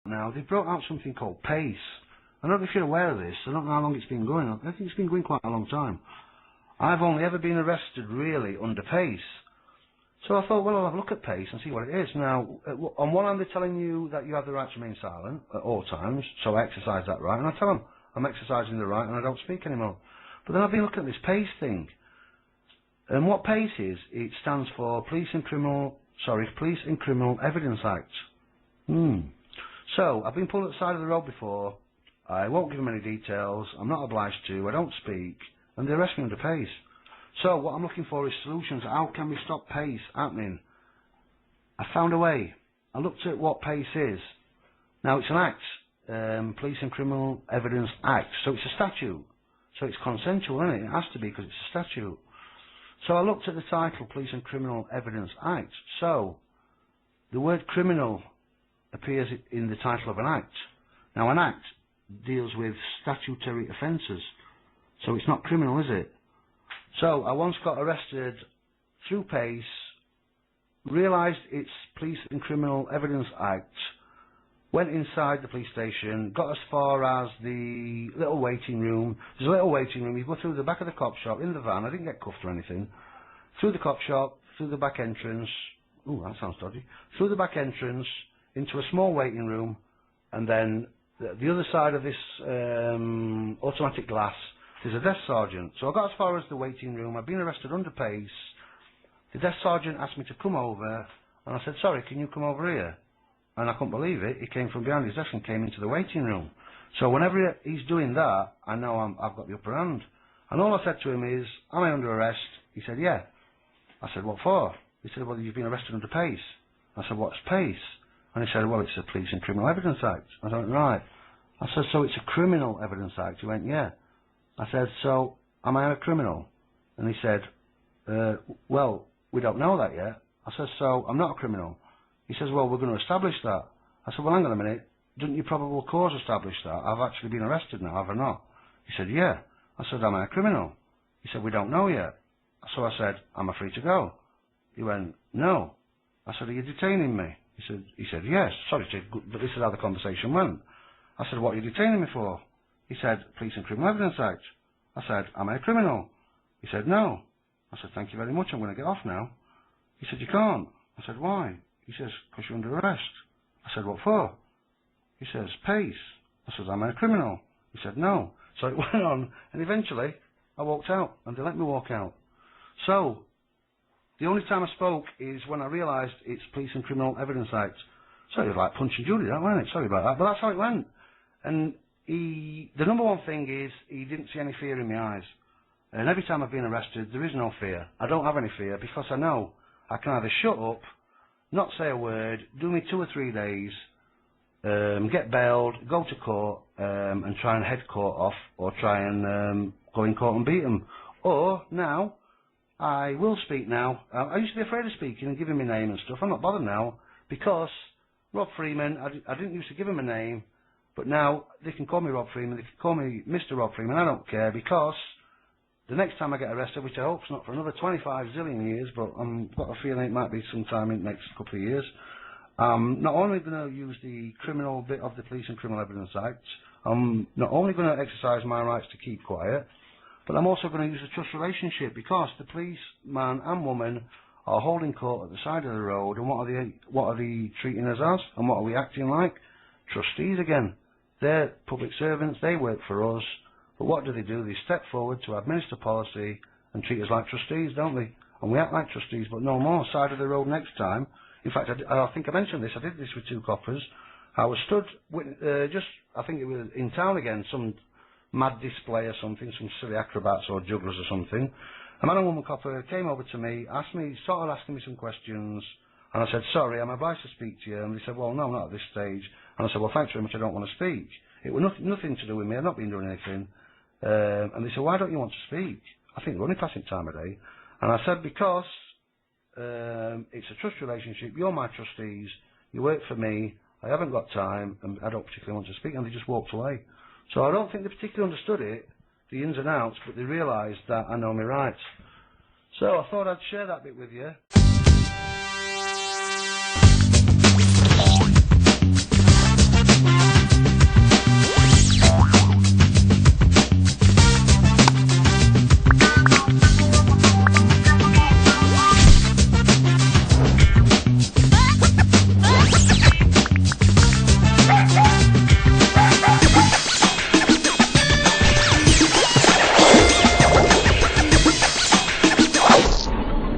now, they've brought out something called P.A.C.E. I don't know if you're aware of this. I don't know how long it's been going on. I think it's been going quite a long time. I've only ever been arrested, really, under P.A.C.E. So I thought, well, I'll have a look at P.A.C.E. and see what it is. Now, on one hand, they're telling you that you have the right to remain silent at all times, so I exercise that right, and I tell them I'm exercising the right and I don't speak anymore. But then I've been looking at this P.A.C.E. thing. And what P.A.C.E. is, it stands for Police and Criminal Evidence Act. So, I've been pulled at the side of the road before. I won't give them any details. I'm not obliged to. I don't speak. And they arrest me under P.A.C.E. So, what I'm looking for is solutions. How can we stop P.A.C.E. happening? I found a way. I looked at what P.A.C.E. is. Now, it's an act. Police and Criminal Evidence Act. So, it's a statute. So, it's consensual, isn't it? It has to be because it's a statute. So, I looked at the title, Police and Criminal Evidence Act. So, the word criminal appears in the title of an act. Now, an act deals with statutory offences. So, it's not criminal, is it? So, I once got arrested through P.A.C.E., realised it's Police and Criminal Evidence Act, went inside the police station, got as far as the little waiting room. There's a little waiting room. You go through the back of the cop shop, in the van. I didn't get cuffed or anything. Through the cop shop, through the back entrance. Ooh, that sounds dodgy. Through the back entrance, into a small waiting room, and then the other side of this automatic glass, there's a desk sergeant. So I got as far as the waiting room. I've been arrested under P.A.C.E. The desk sergeant asked me to come over, and I said, sorry, can you come over here? And I couldn't believe it. He came from behind his desk and came into the waiting room. So whenever he's doing that, I know I've got the upper hand. And all I said to him is, am I under arrest? He said, yeah. I said, what for? He said, well, you've been arrested under P.A.C.E. I said, what's P.A.C.E.? And he said, well, it's the Police and Criminal Evidence Act. I went, right. I said, so it's a Criminal Evidence Act? He went, yeah. I said, so am I a criminal? And he said, well, we don't know that yet. I said, so I'm not a criminal. He says, well, we're going to establish that. I said, well, hang on a minute. Didn't your probable cause establish that? I've actually been arrested now, have I not? He said, yeah. I said, am I a criminal? He said, we don't know yet. So I said, am I free to go? He went, no. I said, are you detaining me? He said, yes. Sorry, but this is how the conversation went. I said, what are you detaining me for? He said, Police and Criminal Evidence Act. I said, am I a criminal? He said, no. I said, thank you very much, I'm going to get off now. He said, you can't. I said, why? He says, because you're under arrest. I said, what for? He says, P.A.C.E. I said, am I a criminal? He said, no. So it went on, and eventually, I walked out, and they let me walk out. So, the only time I spoke is when I realised it's Police and Criminal Evidence Act. So it was like Punch and Judy, that wasn't it? Sorry about that, but that's how it went. And the number one thing is, he didn't see any fear in my eyes. And every time I've been arrested, there is no fear. I don't have any fear, because I know I can either shut up, not say a word, do me 2 or 3 days, get bailed, go to court, and try and head court off, or try and go in court and beat them. Or, now, I will speak now. I used to be afraid of speaking and giving my name and stuff. I'm not bothered now, because Rob Freeman, I didn't used to give him a name, but now they can call me Rob Freeman, they can call me Mr. Rob Freeman, I don't care, because the next time I get arrested, which I hope's not for another 25 zillion years, but I've got a feeling it might be sometime in the next couple of years, I'm not only going to use the criminal bit of the Police and Criminal Evidence Act, I'm not only going to exercise my rights to keep quiet, but I'm also going to use the trust relationship, because the policeman and woman are holding court at the side of the road, and what are they treating us as, and what are we acting like? Trustees again. They're public servants, they work for us, but what do? They step forward to administer policy and treat us like trustees, don't they? And we act like trustees, but no more. Side of the road next time. In fact, I think I mentioned this. I did this with 2 coppers. I was stood with, I think it was in town again, some mad display or something, some silly acrobats or jugglers or something. A man and woman copper came over to me, started asking me some questions, and I said, sorry, I'm obliged to speak to you. And they said, well, no, not at this stage. And I said, well, thanks very much, I don't want to speak. It was nothing to do with me, I've not been doing anything. And they said, why don't you want to speak? I think we're only passing time of day. And I said, because it's a trust relationship, you're my trustees, you work for me, I haven't got time, and I don't particularly want to speak, and they just walked away. So I don't think they particularly understood it, the ins and outs, but they realised that I know my rights. So I thought I'd share that bit with you.